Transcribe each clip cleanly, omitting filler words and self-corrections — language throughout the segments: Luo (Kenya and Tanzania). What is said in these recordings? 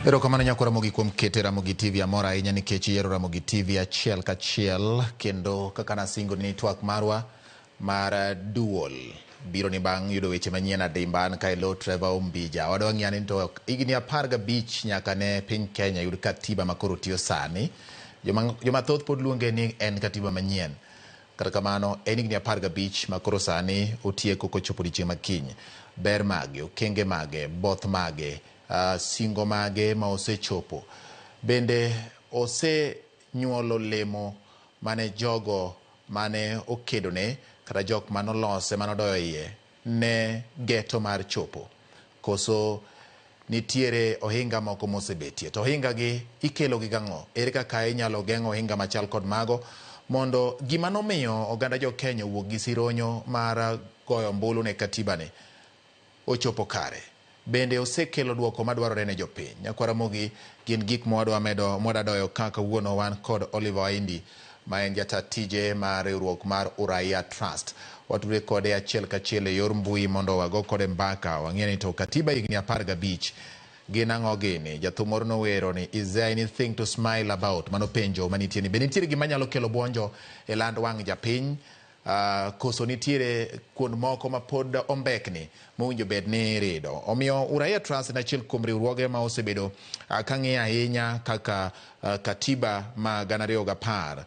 Erokamano nyako Ramogi kuom kete Ramogi TV amora ahinya nikech yiero Ramogi TV achiel kachiel kendo kaka nasingo ni twak marwa mar duol biro ni bang' yudo weche manyien adimban ka ilo Trevor Ombija wadwa ng'iyani to higni 15 nyaka ne piny Kenya yud katiba makoro tiyo sani joma thoth pod luonge ni en katiba manyien kata kamano en higni 15 makoro sani otieko kochopo odiechieng' makiny ber mage okenge mage both mage singo mage ma osechopo bende osenyuolo lemo mane jogo mane okedone kata jok manolose manodoyo iye ne geto mar chopo koso nitiere ohinga moko mosebetie to ohinga gi ikelo gi gang'o ere kaka inyalo geng'o ohinga machal kod mago mondo gima nomiyo oganda jo Kenya wuok gi sironyo mar goyo ombulu ne katiba ni ochopo kare bende osekelo duoko madwarore ne jopiny nyako Ramogi gin gik mwadwa doyo kaka wuono wan kod Oliver Waindi ma en jata tije mar riwruok mar Uraia Trust watudre kode achiel kachiel e yor mbui mondo wago kode mbaka wang'eni to katiba higni 15 gin ang'o gini jathum moro nowero ni is there anything to smile about mano penjo manitie ni be nitiere gima nyalo kelo buonjo e land wang' japiny koso nitiere kuond moko ma pod ombekni mowinjo bed ni rido omiyo Uraia Trust na achiel kuom riwruoge ma osebedo kang'iyo ahinya kaka katiba ma 2010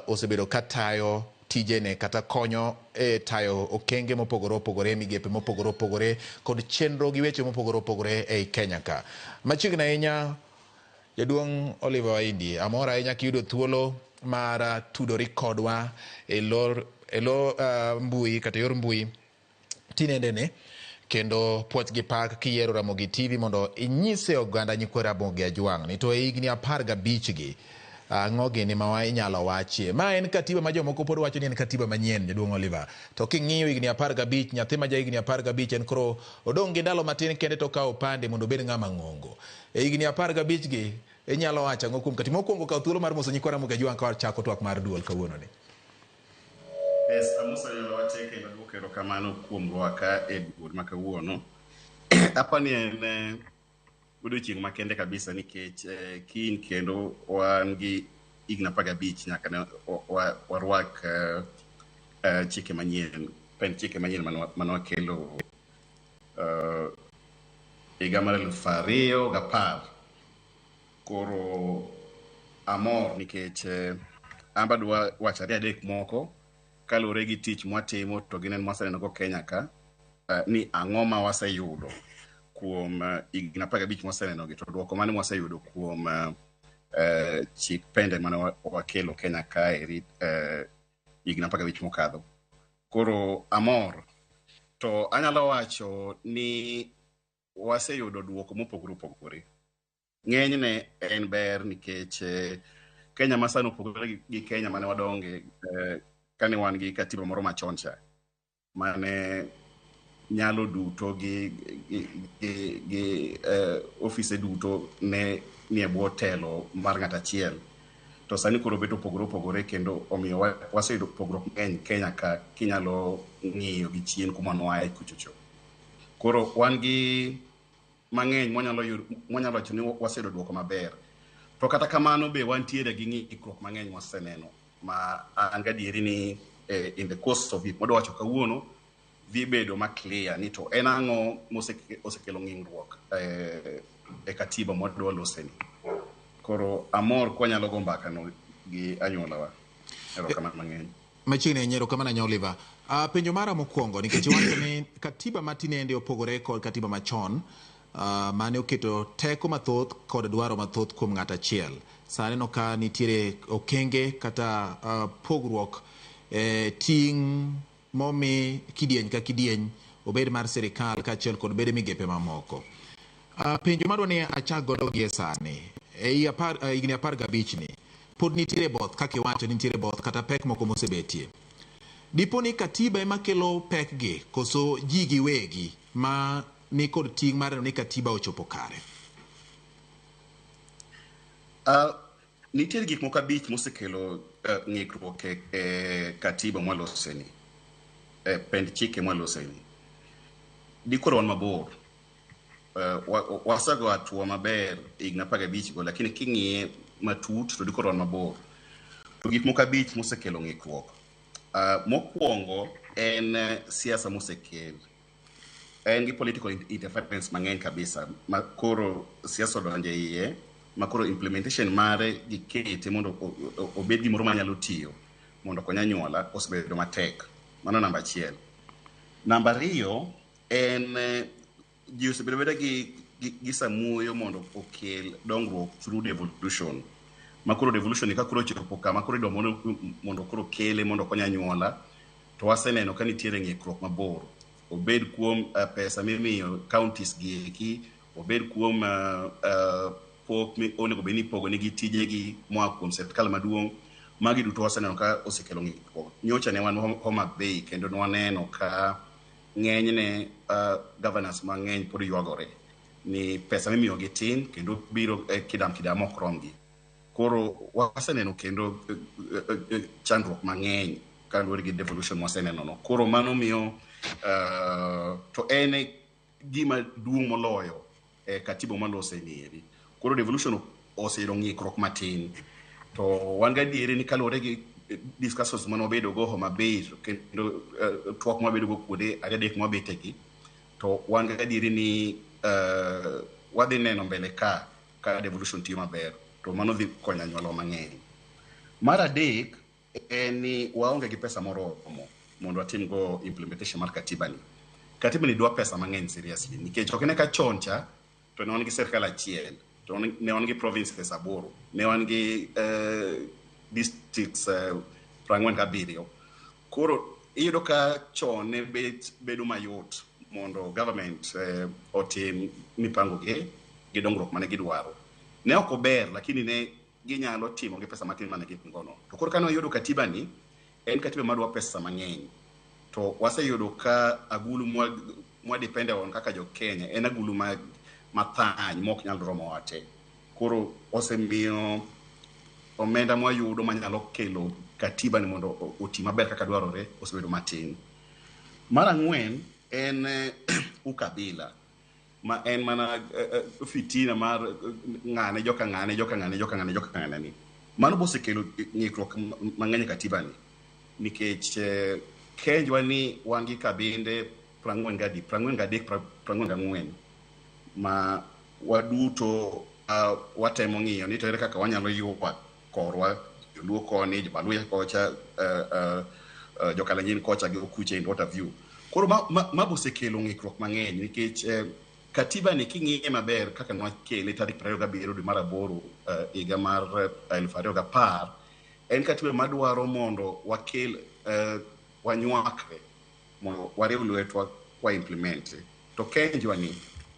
osebedo katayo tijene kata konyo e tayo okenge mopogore opogore migepe mopogore opogore kod chenro gi weche mopogore opogore ei Kenya ka machiegni ahinya jaduong' Oliver Waindi amora ahinya kiyudo thuolo mar tudori kodwa e lo mbui kata yor mbui tinende ne kendo puoch gi pak kiyiero Ramogi TV mondo inyise oganda nyikwa Ramogi Ajwang' ni to e higni 15 gi ang'o gini ma inyalo wachie ma en katiba ma jomoko pod wacho ni en katiba manyien jaduong' Oliver to king'iyo higni 15 nyathi ma ja higni 15 en koro odong' gi ndalo matin kende to kawo pande mondo obed ng'ama ng'ongo e higni 15 gi inyalo wacho ang'o kuom katiba mokwongo kawo thuolo mar moso nyikwa Ramogi Ajwang' ka chako twak mar duol kawuono ni Amusa nyalo wache kendo duoko erokamano kuom rwaka e duol ma kawuono apani en odiochieng' makende kabisa nikech kiny kendo wan gi higni 15 nyaka ne warwak chike manyien chike manyien manowakelo higa mar 2010 koro amor nikech amba dwa wacho adek moko kalure gi tich mwatimo to ginen mwaseneno go Kenya ka ni ang'o ma waseyudo kuom higni 15 mwaseneno gi to duoko mane mwaseyudo kuom chik pende mane wakelo Kenya ka higni 15 mokadho koro amor to anyalo wacho ni waseyudo duoko mopogore opogore ng'enyne en ber nikech Kenya masano opogore gi Kenya mane wadonge kane wan gi katiba moro machon cha mane nyalo duto gi ofise duto ne nie bwo telo mar ng'at achiel to sani koro bedo opogore opogore kendo omiyo waseyudo pogruok ng'eny Kenya ka kinyalo ng'iyo gi chien kuma noaye kuchocho koro wan gi mang'eny mwanyalo wacho ni waseyudo duoko maber to kata kamano be wantiere gi ng'ikruok mang'eny mwaseneno ma an gadieri ni in the course of it modwa wacho kawuono dhi bedo ma clear ni to en ang'o mosekelo ng'ingruok e katiba modwa loseni koro amor kwanyalo go mbaka no gi anyuolawa erokamano mang'eny machiegni nyero kama na Oliver penjo mara mokwongo nikech wacho ni katiba matinende opogore kod katiba machon mane oketo teko mathoth kod dwaro mathoth kuom ng'at achiel sani no ka nitiere okenge kata pogruok ting' momi kidieny ka kidieny obed mar sirikal kaachiel kod bede migepe mamoko penjo madwa ni achak godo gie sani higni 15 ni pod nitiere both kaka iwacho nitiere both kata pek moko mosebetie dipo ni katiba ema kelo pek gi koso ji giwegi ma ni kod ting' mar ni katiba ochopo kare nitiere gik moko 5 mosekelo ng'ikruok e katiba mwaloseni pend chike mwaloseni dikoro wan mabor wasago atua maber igna paga bich go lakini king'iye matut to diko ron mabor to gik moko abich mosekelo ng'ikruok. Mokwongo en siasa mosekel, en gi political interference mang'eny kabisa ma koro siasa odonje iye ma koro implementation mare gikete mondo obed gimoro manyalo tiyo mondo konya nyuola osebedo matek. Mano namba achiel. Namba ariyo en ji osebedo beda gi samuoyo mondo okel dongruok through devolution. Ma koro devolution ka koro chopo kama koro idwa mondo koro kele mondo konya nyuola, to waseneno ka nitiere ng'ikruok mabor. Obed kuom pesa mimiyo counties gieki, obed kuom pok onego bed ni ipogo negi tijegi moa kuom sirkal maduong'. Magi duto waseneno ka osekelo ng'ikruok. Nyocha ne wan Homa Bay kendo waneno ka ng'enyne governors mang'eny pod ywagore ni pesa mimiyogi tin kendo biro kidam ok romgi. Koro waseneno kendo chandruok mang'eny kaluwore gi devolution waseneno no. Koro mano miyo to en gima duong' moloyo katiba malose nieri. Koro devolution oseyudo ng'ikruok matin. To wan gadiere ni kaluwore gi discussions mane wabedo go Homa Bay kendo twak mwabedo go kuonde adek mwabetegi, to wan gadiere ni wadhi neno mbele ka devolution tiyo maber, to mano dhi konyo anyuola mang'eny. Mar adek en ni waonge gi pesa moromo mondo watim go implementation mar katiba ni. Katiba ni dwa pesa mang'eny seriously, nikech ok ne ka chon cha to ne wan gi sirkal achiel, to ne wan gi provinces aboro, ne wan gi districts 47. Koro iyudo ka chon ne bedo mayot mondo government otim mipango gi dongruok mane gidwaro. Ne ok ober, lakini ne ginyalo timo gi pesa matin mane gigono. To koro kane wayudo katiba ni, en katiba madwa pesa mang'eny. To waseyudo ka agulu mwadepende on kaka jo Kenya en agulu mathany mok nyal romo wate. Koro osemiyo omenda mwayudo manyalo kelo katiba ni mondo oti maber kaka dwarore osebedo matin. Mar ang'wen en ukabila, ma en mana fitina mar ng'ane joka ng'ane ni. Mano bosekelo ng'ikruok mang'eny katiba ni, nikech kenjwa ni wan gi kabinde 44 ma waduto watemo ng'iyo ni to ere kaka wanyalo yuwa korwa, joluo koni, jobaluya kocha, jokalenjin kocha gi okuche and what have you. Koro ma bosekelo ng'ikruok mang'eny nikech katiba ni king'iye maber kaka nwakele tarik 27 dwe mar 8 higa mar 2010, en katiba madwaro mondo wakel wanywakre mondo wariw lwetwa kwa implement. To kenjwa ni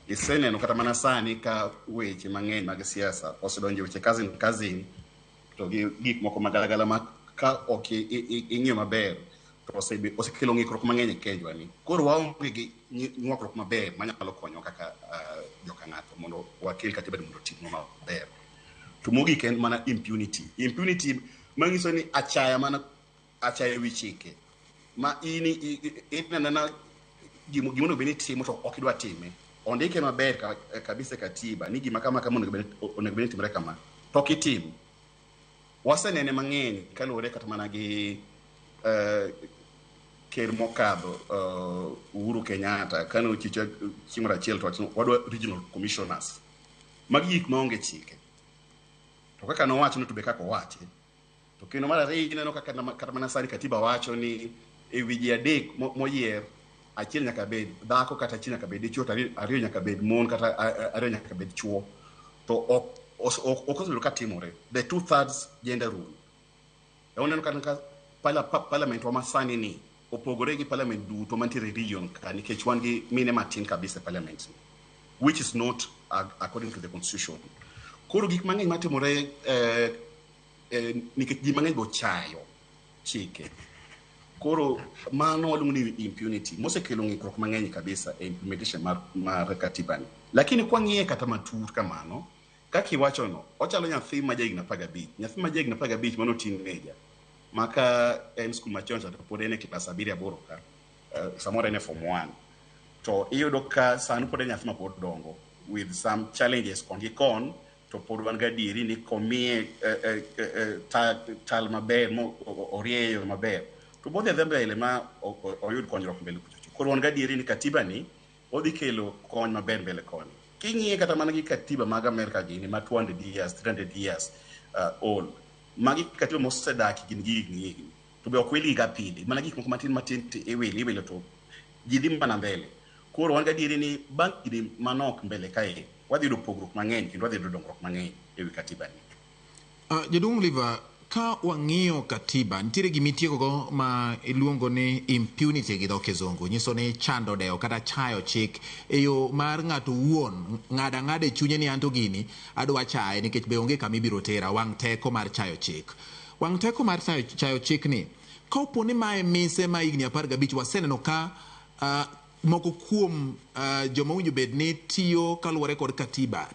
iseneno kata mana sani ka weche mang'eny mag siasa osedonjo weche cousin to gik moko magalagala ma ka ok ing'iyo maber to osekelo ng'ikruok mang'eny kenjwa ni. Koro waonge gi ng'ikruok maber manyalo konyo kaka joka ng'ato mondo wakel katiba mondo timno maber. To mogik en mana impunity manyiso ni achaya wi chike ma inena gimono beni timo to ok idwa time. Ondike maber kabisa katiba ni gima kama onego beni timre kama to kitim. Wasenene mang'eny kaluwore kata mana gi ker mokadho Uhuru Kenyatta kane ochicha chieng' mar achiel to wadwa regional commissioners mag gik maonge chike. To kaka nowacho no to be kaka owache. To kendo mar ariyo ineno kata mana sani katiba wacho ni e wi ji adek moyier, achiel nyaka bed dhako kata achiel nyaka bed dichuo, ariyo nyaka bed mon kata ariyo nyaka bed chuo. To ok osebedo ka timore. The 2/3 gender rule. Oneno ka parliament wa masani ni opogore gi parliament duto mantiere region ka, nikech wan gi mine matin kabisa parliament, which is not according to the constitution. Koro gik mang'eny matimore nikech ji mang'eny bochayo chike. Koro mano waluongo ni impunity mosekelo ng'ikruok mang'eny kabisa e implementation mar katiba ni. Lakini kwa ng'iye kata matut kamano, kaka iwacho no, ochalo nyathi ma jahigni 15. Nyathi ma jahigni 15 mano teenager maka en skul machon to pod en e klas 7-8 ka, samoro en e form 1. to iyudo ka sani pod nyathi ma pod dongo with some challenges kon gi kon, to pod wan gadieri ni komiye tal maber mo orieyo maber to bodhi dhi mbele ma oyud konyruok mbele kucho. Koro wan gadieri ni katiba ni odhi kelo kony maber mbele koni. King'iye kata mana gi katiba mag Amerika gini ma 200 years 300 years old, magi katiba mosedaki gin gigi to be ok wili ga pile mana gik moko matin iwilo to ji dhi mana mbele. Koro wan gadieri ni bang' gini manok mbele kae wadhi yudo pogruok mang'eny kendo wadhi yudo dongruok mang'eny e wi katiba ni. Jaduong' Oliver, ka wang'iyo katiba nitiere gimitieko ma iluongo ni impunity gi dho kizungu, nyiso ni chando deo kata chayo chik e yo mar ng'ato wuon ng'ada e chunye ni anto gini adwa chaye nikech be onge kama ibiro tera, wang' teko mar chayo chik. Wang' teko mar chayo chik ni ka opo ni mae mise ma higni 15 waseneno ka moko kuom joma winjo bed ni tiyo kaluwore kod katiba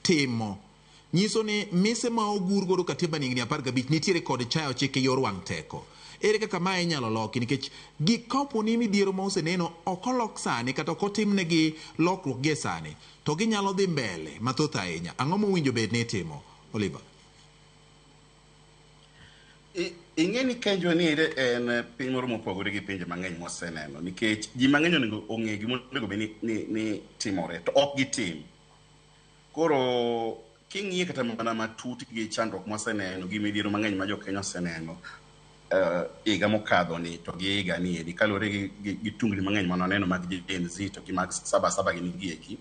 timo, nyiso ni mise ma ogur godo katiba ni higni 15 nitiere kod chayo chik e yor wang' teko. Ere kaka mae inyalo loki nikech gik kapo ni midhiero ma oseneno ok olok sani kata ok otimnegi lokruok gie sani to ginyalo dhi mbele mathoth ahinya. Ang'o mowinjo bed ni itimo, Oliver? Ing'e ni kenjo ni en piny moro mopogore gi pinje mang'eny moseneno, nikech ji mang'eny onego ong'e gima onego bed ni timore to ok gitim. Koro king'iye kata mana matut gi chandruok moseneno gi midhiero mang'eny ma jo-Kenya oseneno higa mokadho ni to gi higa ni edi kaluwore gi tungni mang'eny manoneno mag Gen Z to gi mag Sabasaba gi gieki,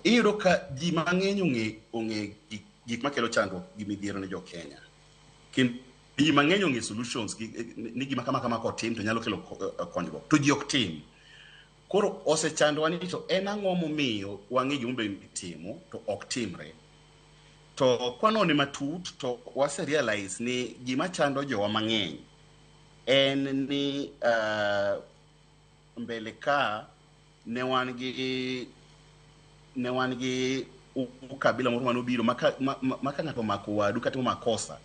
iyudo ka ji mang'eny ong'e gik makelo chandruok gi midhiero ne jo-Kenya. Ji mang'eny ong'e solutions ni gima kama kotim to nyalo kelo konyruok to ji ok tim. Koro osechandowa ni to en ang'o momiyo wang'e gima itimo to ok timre. To kwanone matut to wase realize ni gima chando jowa mang'eny en ni mbele ka ne wan gi ukabila moro manobiro maka ng'ato mako wadu kata makosa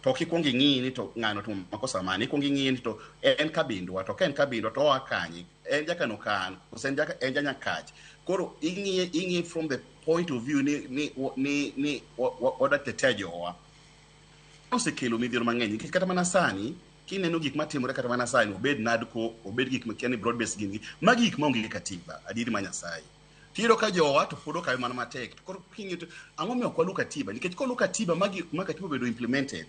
to kikwongi ng'i ni to ng'ano to makosa mane, ikwongi ng'i ni to en kabindwa, to ka en kabindwa to wakanye, en jakano kan ose en janyakach. Koro ing'i from the point of view ni wadak tetea jowa. Osekelo midhiero mang'eny nikech kata mana sani kineno gik matimore kata mana sani obed NADCO obed gik makiani broad based gin ma gik maonge gi katiba adieri ma Nyasaye. Tiro ka jowa to pod okawe mana matek. Koro king'e to ang'o miyo ok walu katiba, nikech kolu katiba ma katiba bedo implemented,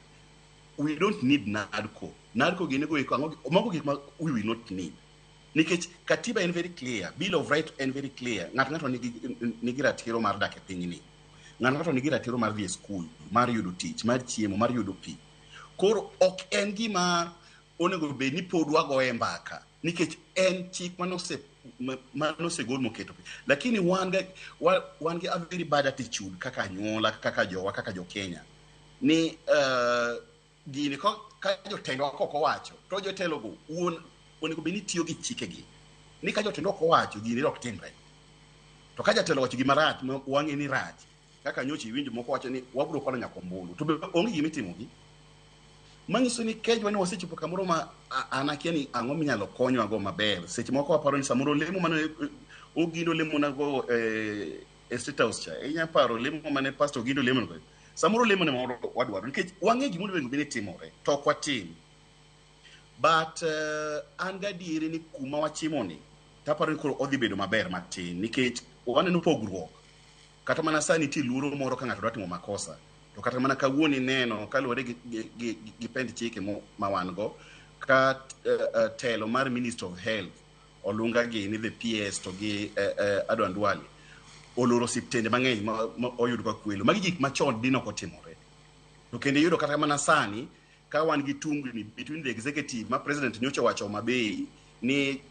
we don't need NADCO. NADCO gine go iko mago gik ma we will not need. Nikech katiba en very clear, Bill of Rights en very clear. Ng'ato nigi ratiro mar dak e piny ni. Ng'ato nigi ratiro mar dhi e skul, mar yudo tich, mar chiemo, mar yudo pi. Koro ok en gima onego bed ni pod wagoye mbaka, nikech en chik manosegol moketo pi. Lakini wan gi a very bad attitude kaka anyuola, kaka jowa, kaka jo-Kenya. Ni gini ka jotendwa ok owacho to jotelo go onego bed ni tiyo gi chikegi. Ni ka jotendwa ok owacho gini ok timre. To ka jatelo wacho gima rach wang'e ni rach, kaka nyochi winjo moko wacho ni wabro kwalo nyaka ombulu to onge gima itimogi. Manyiso ni kejwa ni wasechopo kamoro ma anakia ni ang'o minyalo konywa go maber. Seche moko waparo ni samoro lemo mane Ogindo lemo nago State House cha inya paro lemo mane pastor Ogindo lemo nago samoro lemo ne moro wadwaro nikech wang'e gima onego bed ni timore to ok watim. But an gadieri ni kuma wachimo ni taparo ni koro odhi bedo maber matin nikech waneno pogruok. Kata mana sani ti luoro moro ka ng'ato dwa timo makosa to kata mana kawuoni neno kaluwore gi pend chike ma wan go ka telo mar Minister of Health olunga gi ni the PS to gi Adan Duale oloro siptende mang'eny ma oyudo ka kwelo magi gik machon dino kotimore. To kendo yudo kata mana sani ka wan gi tungni between the executive ma president nyocha wacho mabei ni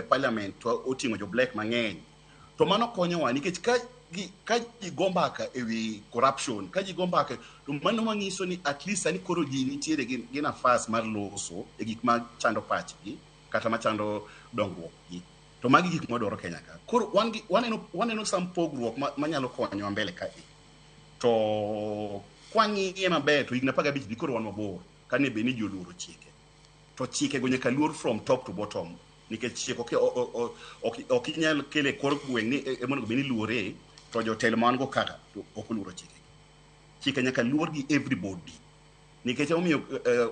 parliament oting'o jo black mang'eny. To mano konyowa nikech ka ji gombaka ewi corruption, ka ji gombaka to mano manyiso ni at least ani koro ji nitiere gi nafas mar loso e gik ma chando pachgi kata machando dongruok gi. To magi gik madwaro Kenya ka. Koro waneno sam pogruok manyalo konyo mbele ka. To kwang'iye maber to higni 15 di koro wan mabor kane be ni ji oluoro chike. To chike go nyaka luor from top to bottom. nikech chik ok inyal kele kor gweng' ni mondo bini luore to jotelo man go kaka to ok luoro chike nyaka luor gi everybody nikech omiyo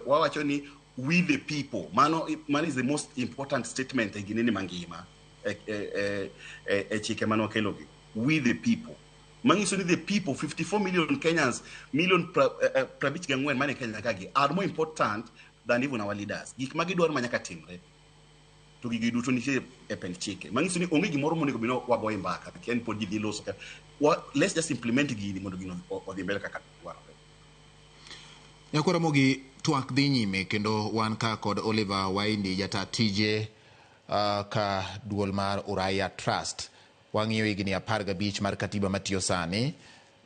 wawacho ni we the people mano is the most important statement e ginene mangima chike mano kelo gi we the people mangiso ni the people 54 million Kenyans million prabich gangwen mane Kenya kagi are more important than even our leaders gik magidwaro manyaka timre to gigi duto nitie e pend chike mangiso ni onge gimoro monego bino wago e mbaka ken pod gidhi loso let's just implement gini mondo gino odhi mbele kaka dwarore. Nyakora mogi twak dhi nyime kendo wan ka kod Oliver Waindi jata tije ka duol mar Uraya Trust wang'iyo higni 15 mar katiba matiyo sani.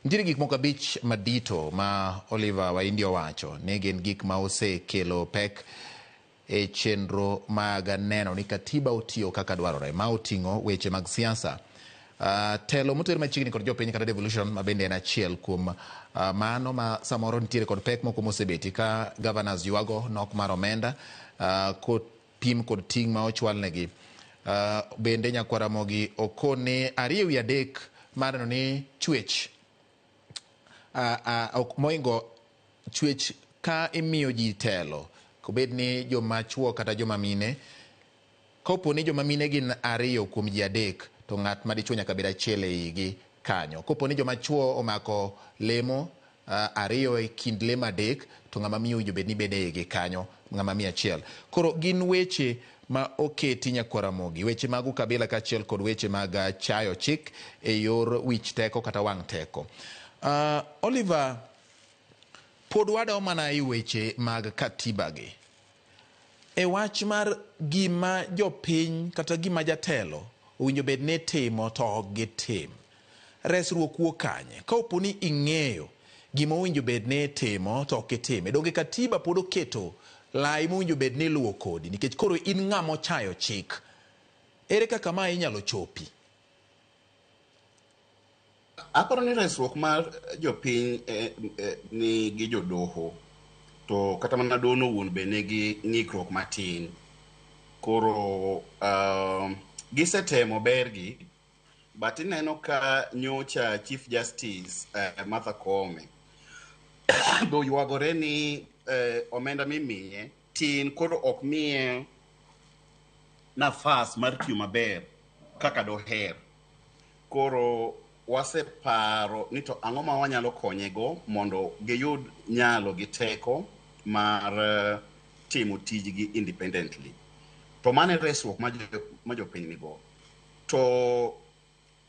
Nitiere gik moko 5 madito ma Oliver Waindi owacho ne gin gik ma osekelo pek e chenro mag neno ni katiba otiyo kaka dwarore ma oting'o weche mag siasa. Telo moter machiegni kod jopiny kata devolution ma bende en achiel kuom mano ma samoro nitiere kod pek moko mosebeti ka governors yuago nok mar omenda kopim kod ting' ma ochwalnegi. Bende nyakwara mogi okone 2 wi 3 mar neno ni chwech moingo chwech ka imiyo ji telo kobed ni joma chuo kata joma mine kopo ni joma mine gin 2 kuom ji 3 to ng'at ma dichuo nyaka bed achiel e igi kanyo. Kopo ni joma chuo omako lemo 2 e kind lemo 3 to ng'ama miyo winjo bed ni bede e igi kanyo ng'ama miyo achiel. Koro gin weche ma oketi nyakwara mogi weche mag ukabila kaachiel kod weche mag chayo chik e yor wich teko kata wang' teko. Oliver, pod wadawo mana i weche mag katiba gi e wach mar gima jopiny kata gima jatelo owinjo bed ne timo to ok gitim. Resruok wuok kanye ka opo ni ing'eyo gima owinjo bed ne timo to ok itime. Donge katiba pod oketo lai mowinjo bed ni luwo kodi nikech koro in ng'ama ochayo chik. Ere kaka ma inyalo chopi? Aparo ni resruok mar jopiny ni gi jodoho to kata mana dono wuon be nigi ng'ikruok matin. Koro gisetemo bergi but ineno ka nyocha Chief Justice Martha Koome do yuagore ni omenda mimiye tin koro ok miye nafas mar tiyo maber kaka doher. Koro waseparo ni to ang'o ma wanyalo konyego mondo giyud nyalo gi teko mar timo tijgi independently. To mane resruok ma jopiny nigo. To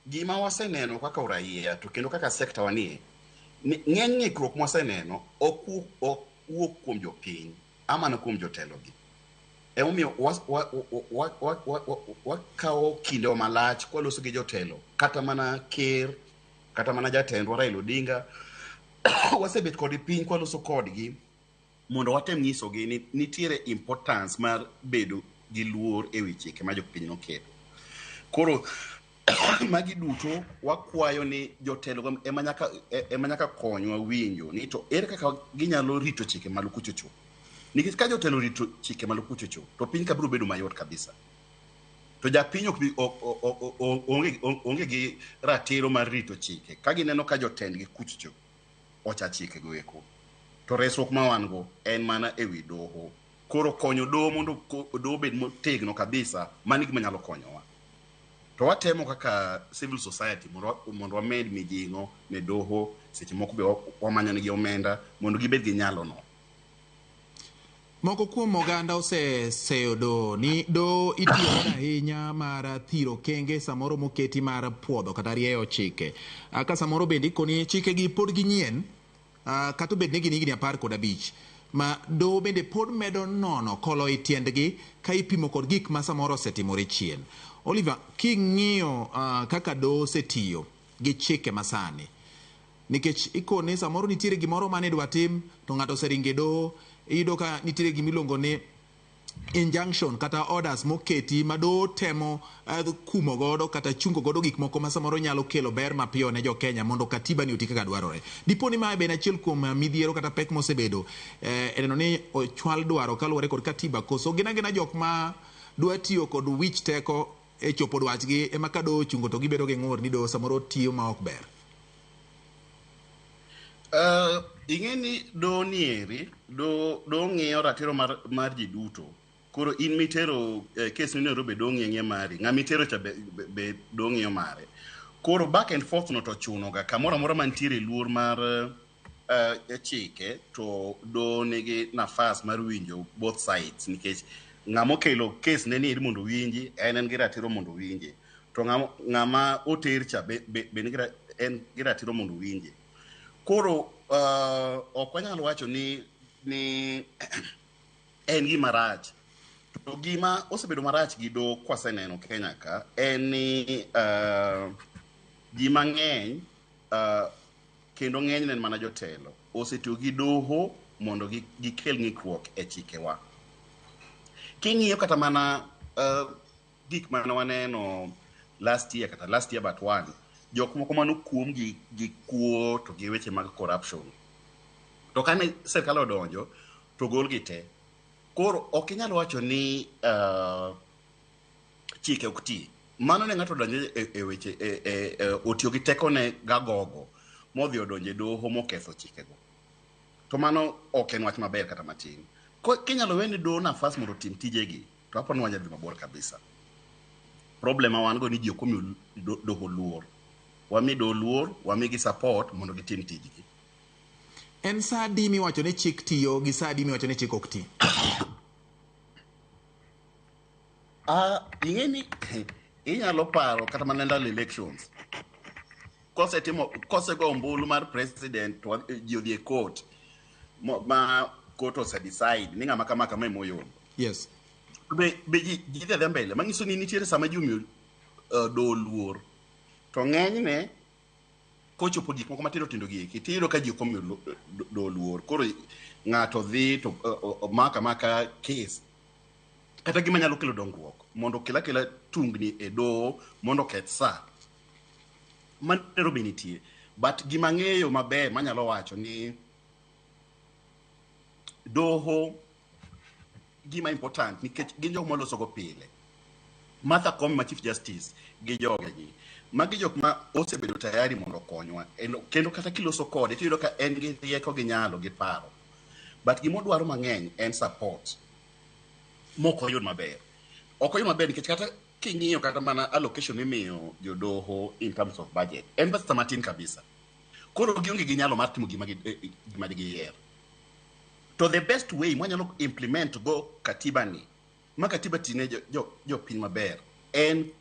gima waseneno kaka uraia to kendo kaka sekta wanie ng'eny ng'ikruok mwaseneno ok wuok kuom jopiny ama na kuom jotelogi. Emomiyo wakawo kinde malach kwaloso gi jotelo kata mana ker kata mana jatendwa Raila Odinga wasebet kod piny kwaloso kodgi mondo watem nyisogi ni nitiere importance mar bedo gi luor e wi chike ma jopiny noketo. Koro magi duto wakwayo ni jotelo ema nyaka konywa winjo ni to ere kaka ginyalo rito chike malo kuchocho. Nikech ka jotelo rito chike malo kuchocho to piny ka biro bedo mayot kabisa. To japiny onge gi ratiro mar rito chike ka gineno ka jotendgi kuchocho ocha chike go eko. To resruok ma wan go en mana e wi doho. Koro konyo doho mondo doho bed motegno kabisa mani gima nyalo konyowa. To watemo kaka civil society mondo wamed mijing'o ne doho seche moko be wamanyo nigi omenda mondo gibed gi nyalo no. Moko kuom oganda oseseyo do ni do itiyo ahinya mar thiro kenge samoro moketi mar puodho kata rieyo chike. Ka samoro bende ikoni chike gi pod ginyien kata bed ni gin higni 15 ma do bende pod medo nono kolo itiendgi ka ipimo kod gik ma samoro osetimore chien. Oliver, king'iyo kaka do setiyo gi chike masani nikech ikoni samoro nitiere gimoro mane dwa tim to ng'ato seringe do iyudo ka nitiere gimiluongo ni injunction kata orders moketi ma do temo kumo godo kata chungo godo gik moko ma samoro nyalo kelo ber mapiyo ne jo Kenya mondo katiba ni oti kaka dwarore. Diponi ma ben achiel kuom midhiero kata pek mosebedo neno ni ochwal dwaro kaluwore kod katiba koso gina jok ma dwa tiyo kod wich teko e chopo dwachgi ema ka doho ochungo to gibedo gi ng'ur ni doho samoro tiyo ma ok ber. Ing'e ni doho nieri doho ng'iyo ratiro mar ji duto. Koro in mitero kes ni Nairobi doho ng'iyo mari, ng'ama itero cha be doho ng'iyo mare. Koro back and forth no to chuno ga kamoro amora mantiere luor mar chike to doho nigi nafas mar winjo both sides, nikech ng'ama okelo kes ne ni mondo winji en gi ratiro mondo winji, to ng'ama oter cha be en gi ratiro mondo winji. Koro ok wanyalo wacho ni en gima rach. To gima osebedo marach gi doho kwaseneno Kenya ka en ni ji mang'eny kendo ng'eny ne mana jotelo osetiyo gi doho mondo gikel ng'ikruok e chikewa. King'iyo kata mana gik mane waneno last year but one, jok moko mano kuom gi kuo to gi weche mag corruption, to kane sirkal odonjo to gol gi te. Koro ok inyalo wacho ni chike ok ti. Mano ne ng'ato donjo e weche otiyo gi teko ne gagogo modhi odonje doho moketho chikego, to mano ok en wach maber kata matin. Kinyalo weni doho nafas mondo tim tijegi, to hapo ni wanyadhi mabor kabisa. Problem wan go ni ji ok omi doho luor. Wami doho luor, wami gi support mondo gitim tijgi. En sa adi miwacho ni chik tiyo gi sa adi miwacho ni chik ok ti? Ing'e ni inyalo paro kata mana ndalo elections. Kose go ombulu mar president to ji odhi e court ma court ose decide ni ng'ama kama kama emoyombo. Yes. Be ji dhi mbele manyiso ni nitiere sama ji omiyo doho luor. To ng'enyne kochopo gik moko matindo tindo gieki tiyudo ka ji ok omiyo doho luor. Koro ng'ato dhi to maka case kata gima nyalo kelo dongruok mondo kela tungni e doho mondo ket sa manero benitie. But gima ng'eyo maber manyalo wacho ni doho gima important nikech gin jok maloso go pile. Martha Koome ma Chief Justice gi jogegi magi jok ma osebedo tayari mondo konywa, kendo kata kiloso kode tiyudo ka en gi rieko gi nyalo gi paro, but gima odwaro mang'eny en support moko yud maber. Ok oyud maber nikech kata king'iyo kata mana allocation imiyo jodoho in terms of budget en pesa matin kabisa. Koro gionge gi nyalo mar timo gima giyiero. To the best way mwanyalo implement go katiba ni ma katiba tine jo piny maber en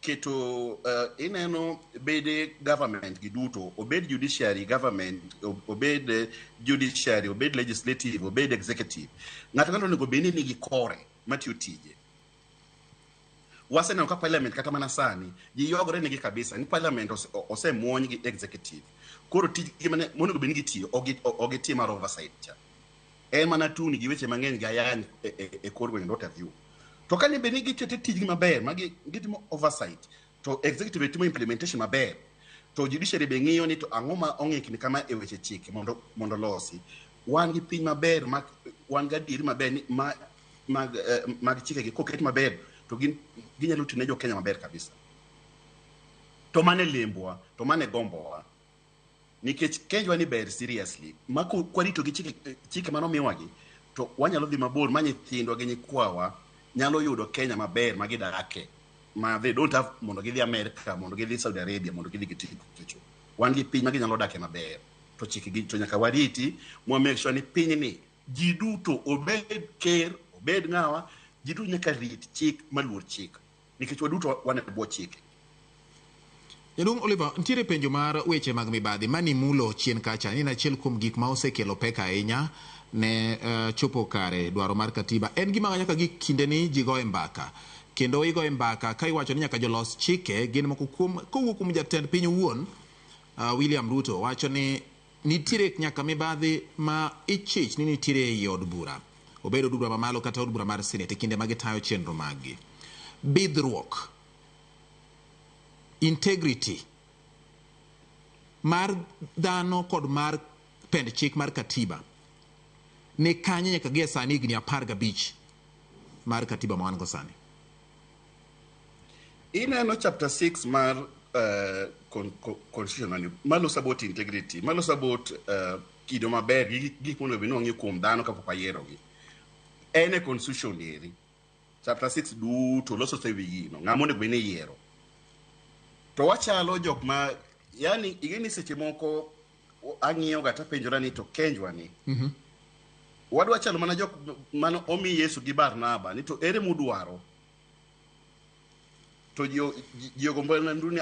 keto ineno bede government gi duto, obed judiciary government, obed judiciary, obed legislative, obed executive, ng'ato onego beni nigi kore matiyo tije. Waseneno ka parliament kata mana sani ji yogore nigi kabisa ni parliament osemuony gi executive. Koro tijgi mane monego beni gitiyo ogi mar oversight cha en mana tuni gi weche mang'eny ga yan e kor gweng' interview. To kane beni gitete tijgi maber ma gitimo oversight, to executive timo implementation maber, to judiciary be ng'iyo ni to ang'o ma ong'ikni kama e weche chike mondo losi. Wan gi piny maber wan ga diri maber ni mag chike gi koket maber to ginyalo tine jo Kenya maber kabisa. To mane lembwa, to mane gombowa, nikech kenjwa ni ber seriously ma kwarito gi chike manomiwagi to wanyalo dhi mabor ma nyithindwa gi nyikwawa nyalo yudo Kenya maber ma gidake, ma they don't have mondo gidhi America, mondo gidhi Saudi Arabia, mondo gidhi giticho. Wan gi piny ma ginyalo dake maber, to chike gi to nyaka wariti mo make sure ni piny ni ji duto obed ker, obed ng'awa, ji duto nyaka rit chik maluor chik, nikech waduto wan e bwo chike. Jaduong' Oliver, ntiere penjo mar weche mag mibadhi mani mulo chien kacha ni achiel kuom gik ma osekelo pek ahinya ne chopo kare dwaro mar katiba en gima nyaka gi kinde ni ji goe mbaka, kendo igoe mbaka ka iwacho ni nyaka jolos chike gin moko kowuok kuom jatend piny wuon William Ruto wacho ni nitiere nyaka mibadhi ma ichich ni nitiere ei od bura, obed od bura mamalo kata od bura mar Senate kinde ma gitayo chenro maggi. Bidhruok, integrity mar dhano kod mar pend chik mar katiba ne kanye nyaka gie sani higni 15. mar katiba ma wan go sani? Ineno chapter 6 mar constitution maloso about integrity, maloso about kido maber gi gik monego bed ni wang'eyo kuom dhano kapok ayierogi. En e constitution eri. Chapter 6 duto loso sewi gino, ng'ama onego bed ni yiero. To wachalo jok ma, yani igeni seche moko ang'iyo ga tapenjora ni to kenjwa ni. Wadwa chalo mana jok mano omi Yesu gi Barnaba ni to ere mudwaro. To jogo mbona nduni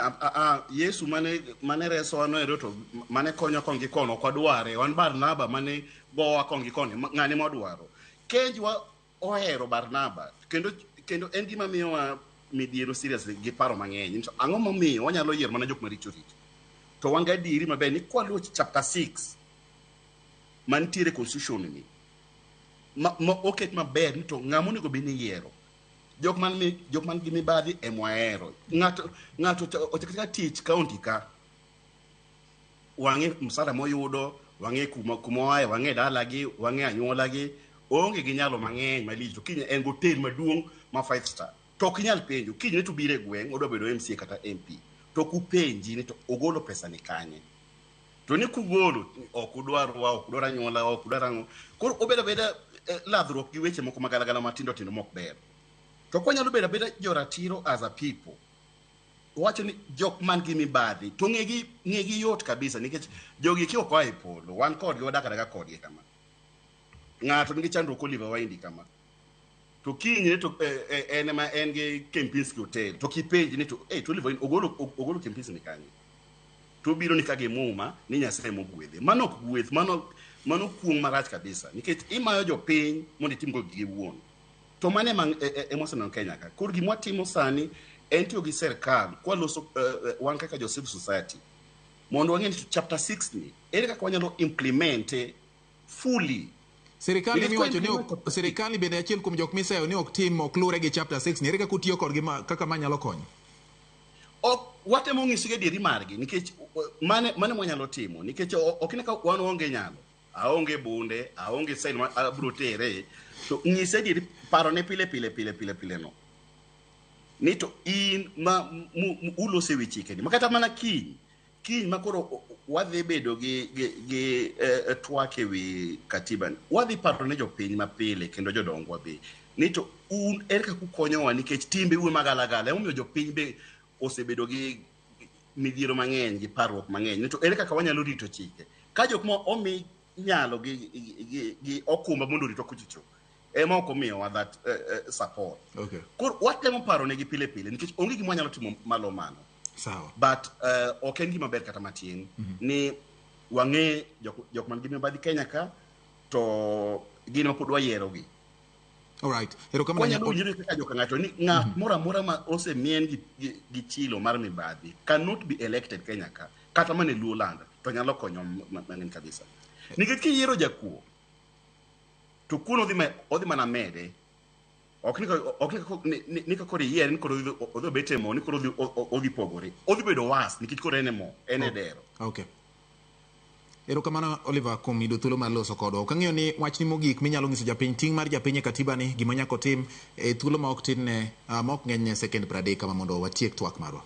Yesu mane reso ano ero to mane konyo kongi kono kwadware, wan Barnaba mane gowa kongi kono ng'ane modwaro. Kenjwa ohero Barnaba kendo en gima miyo midhiero serious gi paro mang'eny. To ang'o momiyo wanyalo yiero mana jok maricho richo? To wanga adiri maber ni kwaluwo chapter 6 mantiere constitution ni oket maber ni to ng'ama onego bed ni yiero. Jok man gi mibadhi emwahero. Ng'ato ochaka tich kaunti ka, wang'e msara moyudo, wang'e kuma oaye, wang'e dalagi, wang'e anyuolagi, onge gi nyalo mang'eny malich. To kiny en gotel maduong' ma 5 star. To ok inyal penjo, kiny ne to biro e gweng' odwa bedo MCA kata MP. To kupenji ni to ogolo pesa ni kanye. To ni kugolo ok udwarwa, ok udwar anyuola, ok udwar ang'o. Koro obedo ladhruok gi weche moko magalagala matindo tindo mok ber. To kwanyalo bedo joratiro as a people. Wacho ni jok man gi mibadhi to ng'egi yot kabisa nikech jogi ki ok oa e polo, wan kodgi wadak adaga kodgi kama. Ng'ato nigi chandruok Oliver Waindi kama. To kinyne to en gi Kempinski Hotel. To kipenji ni to to Oliver Waindi ogolo Kempinski ni kanye. To biro ni kage muma ni Nyasaye mogwedhe. Mano ok gweth, mano kuong marach kabisa nikech imayo jopiny mondo itim go gigi wuon. To mane emoseneno Kenya ka. Koro gima watimo sani en tiyo gi serikal kwa loso wan kaka jo civil society mondo wang'e ni chapter 6 ni ere kaka wanyalo implement fully. Sirikali bende achiel kuom jok miseyo ni ok lure gi chapter 6 ni, ere kaka utiyo kodgi kaka manyalo konyo? Watemo ng'isi gadieri margi nikech mane mwanyalo timo nikech ok ne ka wan onge nyalo, aonge bunde, aonge sign ma abro tere. To ng'ise gadieri paro ne pile no ni to in ulose wi chike ni makata mana kiny makoro wadhi bedo gi twak ewi katiba ni, wadhi paro ne jopiny mapile kendo jodongwa be ni to un ere kaka ukonyowa nikech timbe uwe magalagala emomiyo jopiny be osebedo gi midhiero mang'eny gi parruok mang'eny. Ni to ere kaka wanyalo rito chike ka jok ma omi nyalo gi okumba mondo rito kuchicho ema ok omiyowa that support. Okay. Koro watemo paro negi pile nikech onge gima wanyalo timo malo mano. Sawa. But ok en gima ber kata matin ni wang'e jok man gi mibadhi Kenya ka to gin ma pod wayierogi. All right. Wanyalo winjore kaka joka ng'ato ni ng'at moro amora ma osemien gi chilo mar mibadhi cannot be elected Kenya ka kata mana e Luoland to nyalo konyo mang'eny kabisa. Nikech kiyiero jakuo to kuno odhi mana mede, ok ni koro yier ni koro odhi bete mo ni koro odhi pogore, odhi bedo was nikech koro en mo en e dero. Okay. Erokamano Oliver kuom yudo thuolo mar loso kodwa. Ok ang'eyo ni wachni mogik minyalo ng'iso japiny, ting' mar japiny e katiba ni, gima nyako tim e thuolo ma ok tin ne ma ok ng'eny ne second 30 kama mondo watiek twak marwa.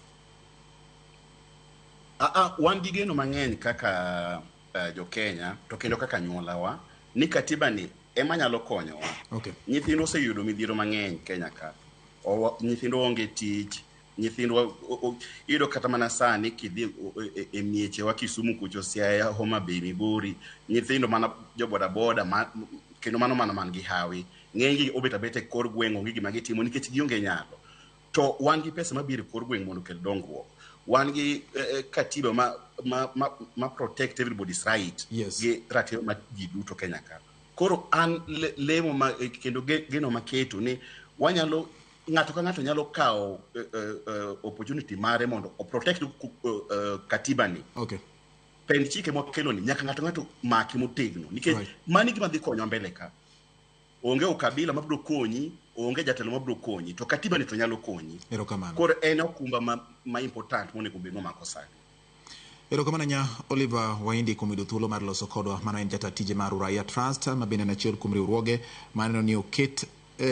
Wan gi geno mang'eny kaka jo Kenya to kendo kaka nyuolawa ni katiba ni ema nyalo konyowa. Okay. Nyithindo oseyudo midhiero mang'eny Kenya ka. Nyithindo onge tich, nyithindo iyudo kata mana sani kidhi e mieche wa Kisumu kucho, Siaya, Homa Bay, Migori, nyithindo mana jo boda kendo mano mana man gi hawi. Ng'enygi obet abete kor gweng' onge gima gitimo nikech gionge nyalo. To wan gi pesa mabiro kor gweng' mondo kel dongruok. Wan gi katiba ma protect everybody's right. Yes. Gi ratiro ma ji duto Kenya ka. Koro an lemo kendo geno maketo ni wanyalo ng'ato ka ng'ato nyalo kawo opportunity mare mondo o protect katiba ni. Okay. Pen chike mokelo ni nyaka ng'ato maki motegno nikech mani gima dhi konyo mbele ka. Onge ukabila mabiro konyi, onge jatelo mabiro konyi, to katiba ni to nyalo konyi. Erokamano. Koro en okumba ma important monego bed nomako sani. Erokamano nya Oliver Waindi kuom yudo thuolo mar loso kodwa. Mano en jata tije mar Uraia Trust ma bende en achiel kuom riwruoge maneno ni oket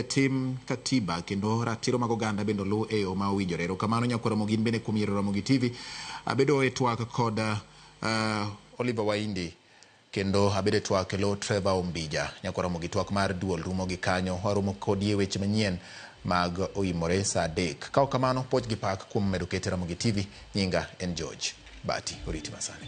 tim katiba kendo ratiro mag oganda bendo lu e yo ma owinjore. Erokamano Nyakwar Ramogi bende kuom yiero Ramogi TV. Abedo e twak kod Oliver Waindi kendo abede twak lo Trevor Ombija. Nyakwar Ramogi twak mar duol rumo gi kanyo, warumo kod ye weche manyien mag oimore sa 3. Ka kamano poch gi pak kuom medo kete Ramogi TV. Nyinga en George Bati, oriti masani.